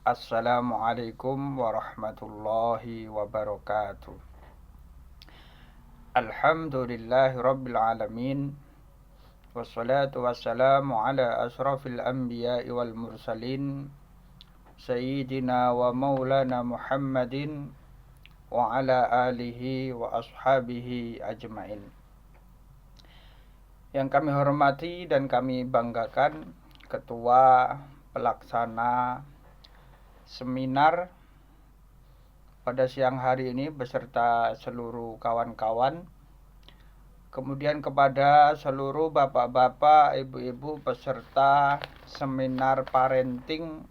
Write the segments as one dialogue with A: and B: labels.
A: Assalamualaikum warahmatullahi wabarakatuh. Alhamdulillahi rabbil alamin. Wassalatu wassalamu ala asrafil anbiya'i wal mursalin Sayyidina wa maulana Muhammadin wa ala alihi wa ashabihi ajmain. Yang kami hormati dan kami banggakan Ketua Pelaksana Seminar pada siang hari ini beserta seluruh kawan-kawan. Kemudian kepada seluruh bapak-bapak, ibu-ibu peserta seminar parenting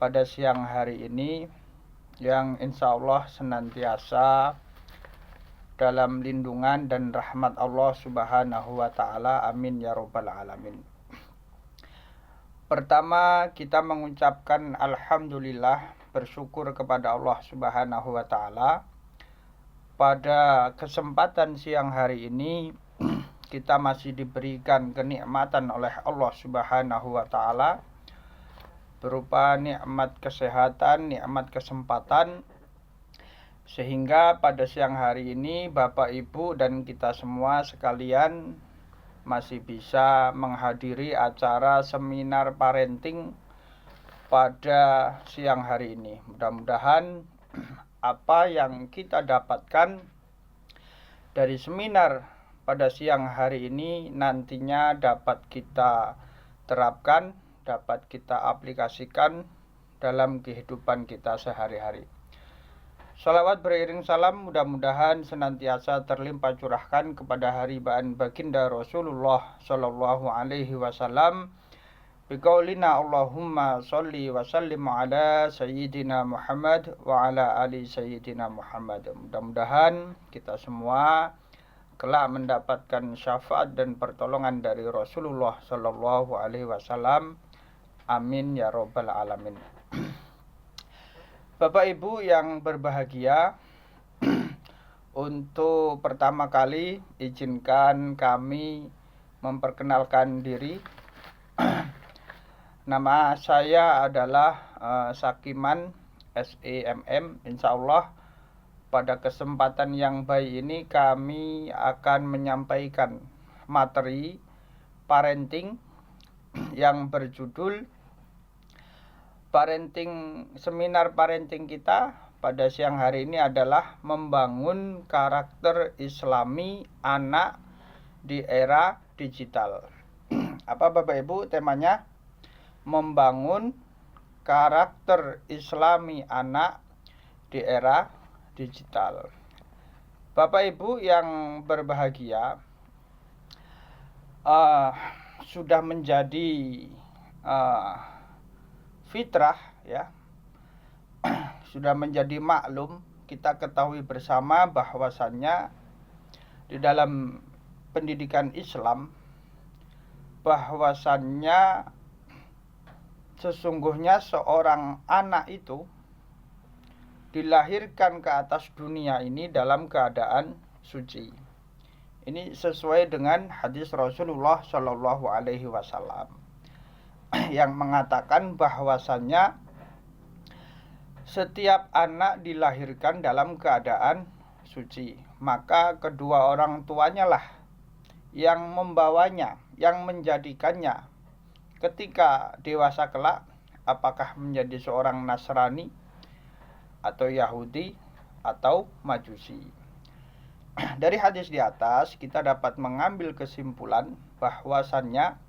A: pada siang hari ini, yang insya Allah senantiasa dalam lindungan dan rahmat Allah Subhanahu wa Ta'ala. Amin ya Rabbal Alamin. Pertama, kita mengucapkan alhamdulillah, bersyukur kepada Allah Subhanahu wa Ta'ala. Pada kesempatan siang hari ini kita masih diberikan kenikmatan oleh Allah Subhanahu wa Ta'ala berupa nikmat kesehatan, nikmat kesempatan, sehingga pada siang hari ini Bapak Ibu dan kita semua sekalian masih bisa menghadiri acara seminar parenting pada siang hari ini. Mudah-mudahan apa yang kita dapatkan dari seminar pada siang hari ini nantinya dapat kita terapkan, dapat kita aplikasikan dalam kehidupan kita sehari-hari. Salawat beriring salam mudah-mudahan senantiasa terlimpah curahkan kepada haribaan baginda Rasulullah sallallahu alaihi wasallam. Biqaulina Allahumma sholli wa sallim ala sayyidina Muhammad wa ala ali sayyidina Muhammad. Mudah-mudahan kita semua kelak mendapatkan syafaat dan pertolongan dari Rasulullah sallallahu alaihi wasallam. Amin ya Rabbal Alamin. Bapak Ibu yang berbahagia, untuk pertama kali izinkan kami memperkenalkan diri. Nama saya adalah Sakiman SEMM. Insya Allah pada kesempatan yang baik ini kami akan menyampaikan materi parenting yang berjudul seminar parenting kita pada siang hari ini adalah membangun karakter Islami anak di era digital. Apa Bapak Ibu temanya? Membangun karakter Islami anak di era digital. Bapak Ibu yang berbahagia, sudah menjadi fitrah ya, sudah menjadi maklum, kita ketahui bersama bahwasannya di dalam pendidikan Islam bahwasannya sesungguhnya seorang anak itu dilahirkan ke atas dunia ini dalam keadaan suci. Ini sesuai dengan hadis Rasulullah Shallallahu Alaihi Wasallam yang mengatakan bahwasannya setiap anak dilahirkan dalam keadaan suci, maka kedua orang tuanya lah yang membawanya, yang menjadikannya ketika dewasa kelak, apakah menjadi seorang Nasrani atau Yahudi atau Majusi. Dari hadis di atas kita dapat mengambil kesimpulan bahwasannya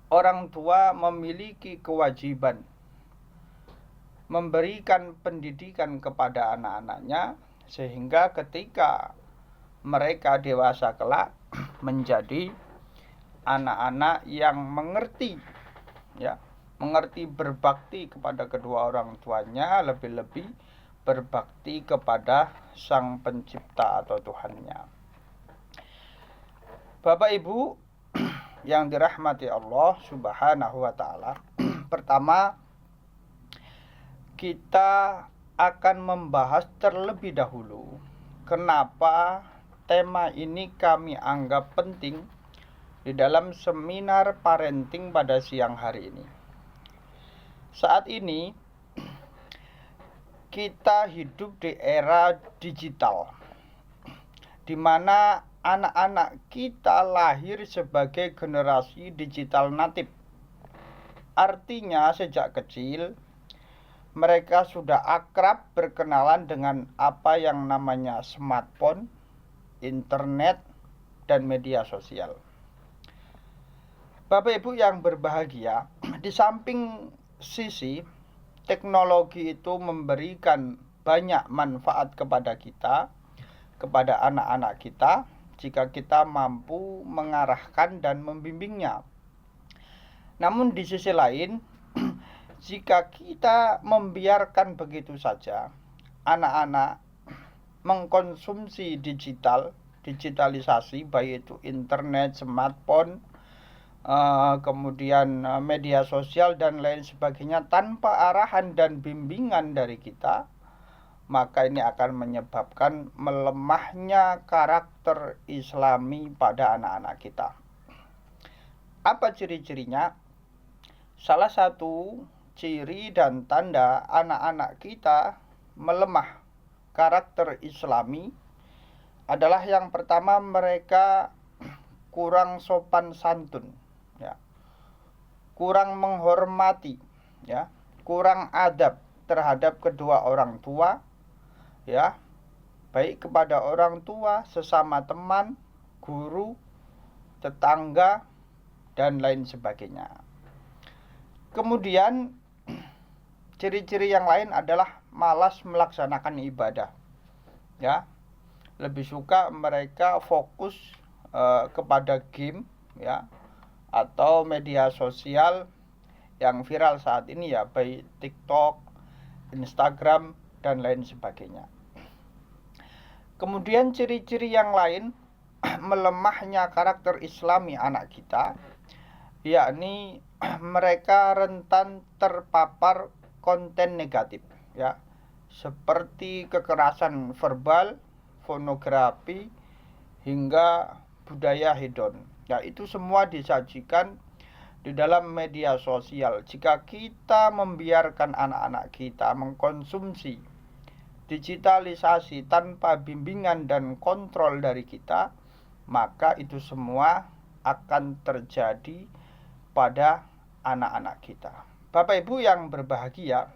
A: orang tua memiliki kewajiban memberikan pendidikan kepada anak-anaknya sehingga ketika mereka dewasa kelak menjadi anak-anak yang mengerti berbakti kepada kedua orang tuanya, lebih-lebih berbakti kepada Sang Pencipta atau Tuhannya. Bapak Ibu yang dirahmati Allah Subhanahu wa Ta'ala, pertama kita akan membahas terlebih dahulu kenapa tema ini kami anggap penting di dalam seminar parenting pada siang hari ini. Saat ini kita hidup di era digital, di mana anak-anak kita lahir sebagai generasi digital natif. Artinya sejak kecil mereka sudah akrab berkenalan dengan apa yang namanya smartphone, internet, dan media sosial. Bapak Ibu yang berbahagia, di samping sisi teknologi itu memberikan banyak manfaat kepada kita, kepada anak-anak kita, jika kita mampu mengarahkan dan membimbingnya. Namun di sisi lain, jika kita membiarkan begitu saja, anak-anak mengkonsumsi digitalisasi, baik itu internet, smartphone, kemudian media sosial dan lain sebagainya tanpa arahan dan bimbingan dari kita, maka ini akan menyebabkan melemahnya karakter Islami pada anak-anak kita. Apa ciri-cirinya? Salah satu ciri dan tanda anak-anak kita melemah karakter Islami adalah yang pertama, mereka kurang sopan santun, ya, kurang menghormati, ya, kurang adab terhadap kedua orang tua, ya, baik kepada orang tua, sesama teman, guru, tetangga, dan lain sebagainya. Kemudian ciri-ciri yang lain adalah malas melaksanakan ibadah, ya, lebih suka mereka fokus kepada game, ya, atau media sosial yang viral saat ini, ya, baik TikTok, Instagram, dan lain sebagainya. Kemudian ciri-ciri yang lain melemahnya karakter Islami anak kita, yakni mereka rentan terpapar konten negatif, ya, seperti kekerasan verbal, pornografi, hingga budaya hedon. Ya, itu semua disajikan di dalam media sosial. Jika kita membiarkan anak-anak kita mengkonsumsi digitalisasi tanpa bimbingan dan kontrol dari kita, maka itu semua akan terjadi pada anak-anak kita. Bapak Ibu yang berbahagia,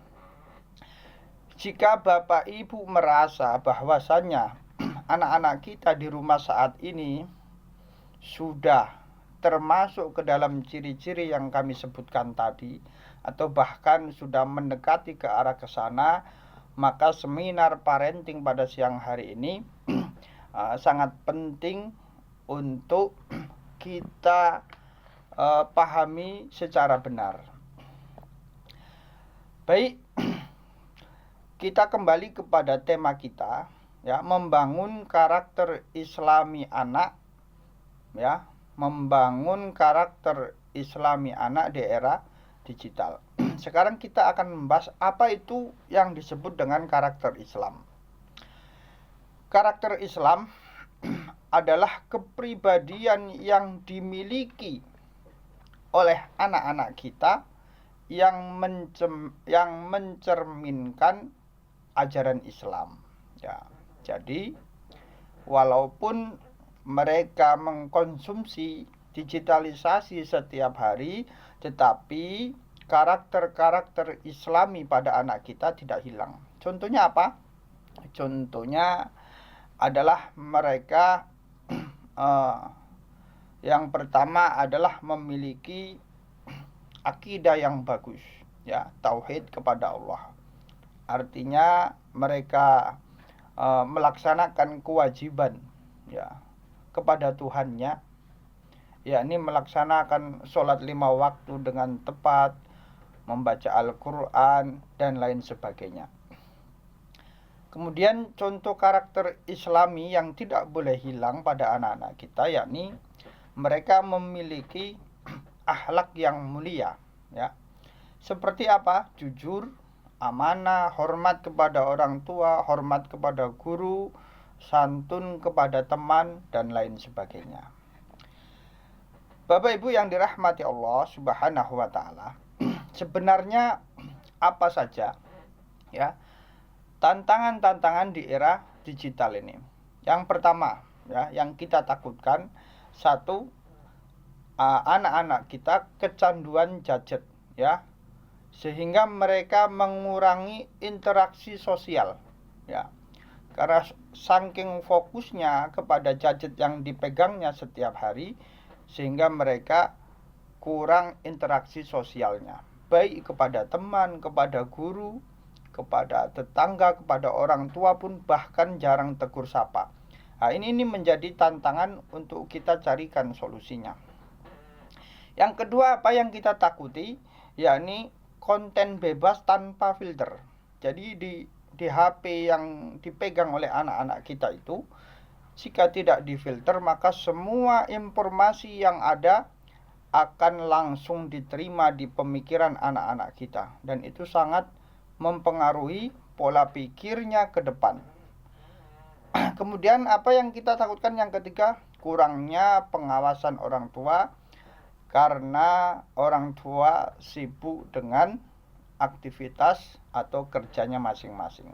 A: jika Bapak Ibu merasa bahwasannya anak-anak kita di rumah saat ini sudah termasuk ke dalam ciri-ciri yang kami sebutkan tadi, atau bahkan sudah mendekati ke arah ke sana, maka seminar parenting pada siang hari ini sangat penting untuk kita pahami secara benar. Baik, kita kembali kepada tema kita, ya, membangun karakter Islami anak, ya, membangun karakter Islami anak di era digital. Sekarang kita akan membahas apa itu yang disebut dengan karakter Islam. Karakter Islam adalah kepribadian yang dimiliki oleh anak-anak kita yang mencerminkan ajaran Islam, ya. Jadi walaupun mereka mengkonsumsi digitalisasi setiap hari, tetapi karakter-karakter Islami pada anak kita tidak hilang. Contohnya apa? Contohnya adalah mereka yang pertama adalah memiliki akidah yang bagus, ya, tauhid kepada Allah. Artinya mereka melaksanakan kewajiban, ya, kepada Tuhannya, yakni melaksanakan sholat 5 waktu dengan tepat, membaca Al-Quran, dan lain sebagainya. Kemudian contoh karakter Islami yang tidak boleh hilang pada anak-anak kita, yakni mereka memiliki akhlak yang mulia, ya. Seperti apa? Jujur, amanah, hormat kepada orang tua, hormat kepada guru, santun kepada teman, dan lain sebagainya. Bapak Ibu yang dirahmati Allah Subhanahu wa taala, sebenarnya apa saja ya tantangan-tantangan di era digital ini. Yang pertama ya yang kita takutkan, satu, anak-anak kita kecanduan gadget ya, sehingga mereka mengurangi interaksi sosial ya, karena saking fokusnya kepada gadget yang dipegangnya setiap hari, sehingga mereka kurang interaksi sosialnya, baik kepada teman, kepada guru, kepada tetangga, kepada orang tua pun bahkan jarang tegur sapa. Nah, ini menjadi tantangan untuk kita carikan solusinya. Yang kedua, apa yang kita takuti, yakni konten bebas tanpa filter. Jadi di HP yang dipegang oleh anak-anak kita itu, jika tidak difilter, maka semua informasi yang ada akan langsung diterima di pemikiran anak-anak kita, dan itu sangat mempengaruhi pola pikirnya ke depan. Kemudian apa yang kita takutkan yang ketiga, kurangnya pengawasan orang tua, karena orang tua sibuk dengan aktivitas atau kerjanya masing-masing.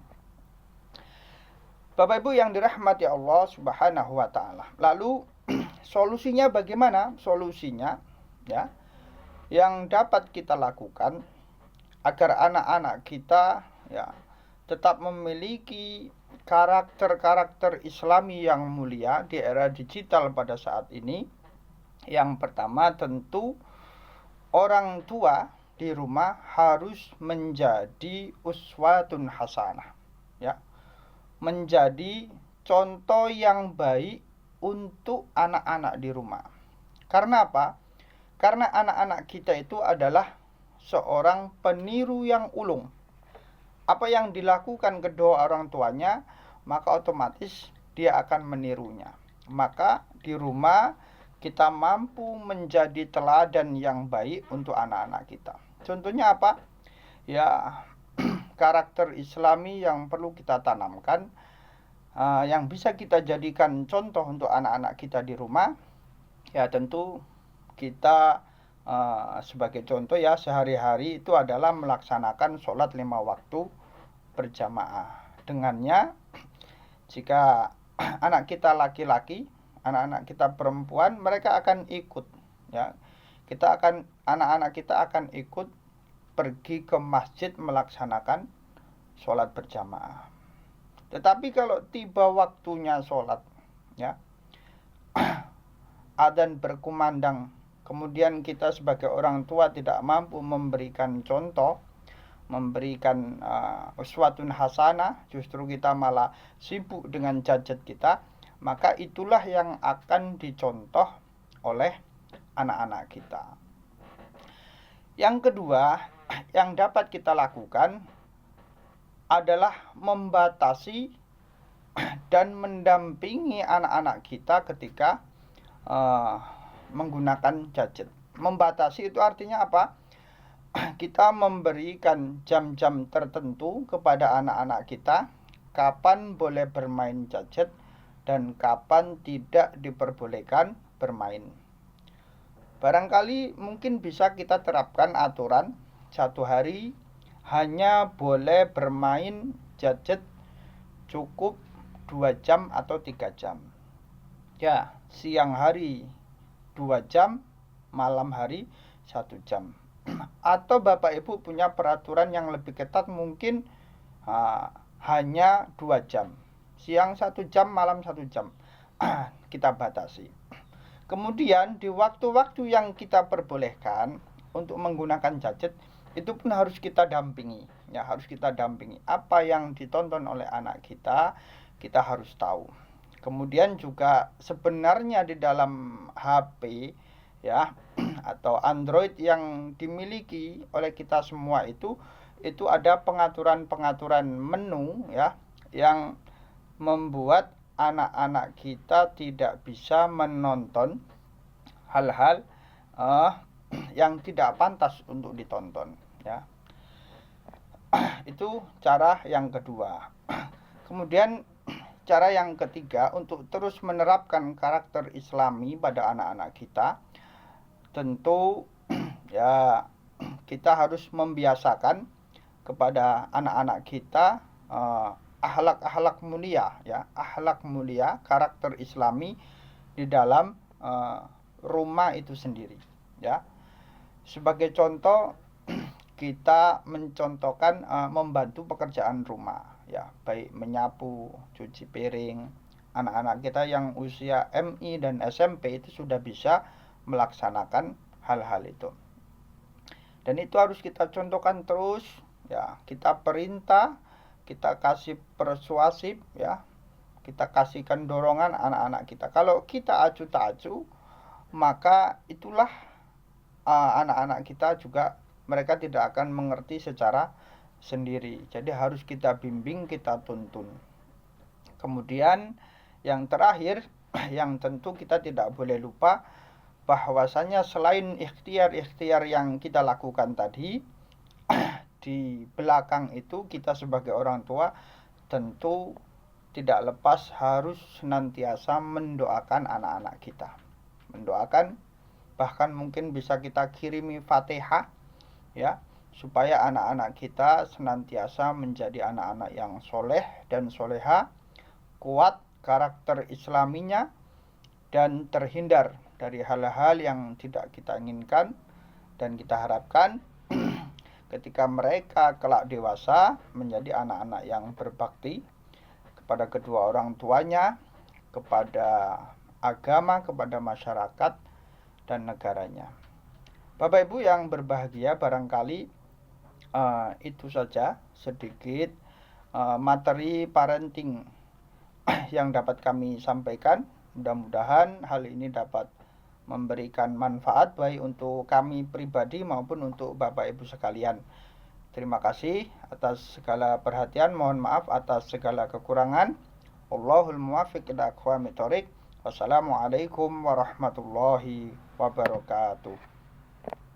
A: Bapak Ibu yang dirahmati Allah Subhanahu wa taala. Lalu solusinya bagaimana? Solusinya ya yang dapat kita lakukan agar anak-anak kita ya tetap memiliki karakter-karakter Islami yang mulia di era digital pada saat ini. Yang pertama, tentu orang tua di rumah harus menjadi uswatun hasanah ya, menjadi contoh yang baik untuk anak-anak di rumah. Karena apa? Karena anak-anak kita itu adalah seorang peniru yang ulung. Apa yang dilakukan kedua orang tuanya, maka otomatis dia akan menirunya. Maka di rumah kita mampu menjadi teladan yang baik untuk anak-anak kita. Contohnya apa? Ya, karakter Islami yang perlu kita tanamkan, yang bisa kita jadikan contoh untuk anak-anak kita di rumah. Ya, tentu kita sebagai contoh ya, sehari-hari itu adalah melaksanakan sholat 5 waktu berjamaah. Dengannya, jika anak kita laki-laki, anak-anak kita perempuan, mereka akan ikut ya. Anak-anak kita akan ikut pergi ke masjid melaksanakan sholat berjamaah. Tetapi kalau tiba waktunya sholat ya, adzan berkumandang, kemudian kita sebagai orang tua tidak mampu memberikan contoh, memberikan uswatun hasanah, justru kita malah sibuk dengan gadget kita, maka itulah yang akan dicontoh oleh anak-anak kita. Yang kedua yang dapat kita lakukan adalah membatasi dan mendampingi anak-anak kita ketika menggunakan gadget. Membatasi itu artinya apa? Kita memberikan jam-jam tertentu kepada anak-anak kita, kapan boleh bermain gadget dan kapan tidak diperbolehkan bermain. Barangkali mungkin bisa kita terapkan aturan 1 hari hanya boleh bermain gadget cukup 2 jam atau 3 jam. Ya, siang hari 2 jam, malam hari 1 jam. Atau Bapak Ibu punya peraturan yang lebih ketat, mungkin hanya 2 jam. Siang 1 jam, malam 1 jam. Kita batasi. Kemudian di waktu-waktu yang kita perbolehkan untuk menggunakan gadget, itu pun harus kita dampingi. Ya, harus kita dampingi. Apa yang ditonton oleh anak kita harus tahu. Kemudian juga sebenarnya di dalam HP ya atau Android yang dimiliki oleh kita semua itu ada pengaturan-pengaturan menu ya, yang membuat anak-anak kita tidak bisa menonton hal-hal yang tidak pantas untuk ditonton ya. Itu cara yang kedua. Kemudian cara yang ketiga, untuk terus menerapkan karakter Islami pada anak-anak kita, tentu ya kita harus membiasakan kepada anak-anak kita akhlak-akhlak mulia, ya, akhlak mulia, karakter Islami di dalam rumah itu sendiri, ya. Sebagai contoh, kita mencontohkan membantu pekerjaan rumah, ya, baik menyapu, cuci piring. Anak-anak kita yang usia MI dan SMP itu sudah bisa melaksanakan hal-hal itu. Dan itu harus kita contohkan terus, ya. Kita perintah, kita kasih persuasif, ya. Kita kasihkan dorongan anak-anak kita. Kalau kita acu tak acu, maka itulah anak-anak kita juga mereka tidak akan mengerti secara sendiri. Jadi harus kita bimbing, kita tuntun. Kemudian yang terakhir, yang tentu kita tidak boleh lupa bahwasanya selain ikhtiar-ikhtiar yang kita lakukan tadi, di belakang itu kita sebagai orang tua tentu tidak lepas harus senantiasa mendoakan anak-anak kita. Mendoakan, bahkan mungkin bisa kita kirimi Fatihah, ya, supaya anak-anak kita senantiasa menjadi anak-anak yang soleh dan soleha, kuat karakter Islaminya, dan terhindar dari hal-hal yang tidak kita inginkan. Dan kita harapkan ketika mereka kelak dewasa menjadi anak-anak yang berbakti kepada kedua orang tuanya, kepada agama, kepada masyarakat dan negaranya. Bapak Ibu yang berbahagia, barangkali itu saja sedikit materi parenting yang dapat kami sampaikan. Mudah-mudahan hal ini dapat memberikan manfaat baik untuk kami pribadi maupun untuk Bapak Ibu sekalian. Terima kasih atas segala perhatian. Mohon maaf atas segala kekurangan. Wallahul muwaffiq ila aqwamit thoriq. Wassalamualaikum warahmatullahi wabarakatuh.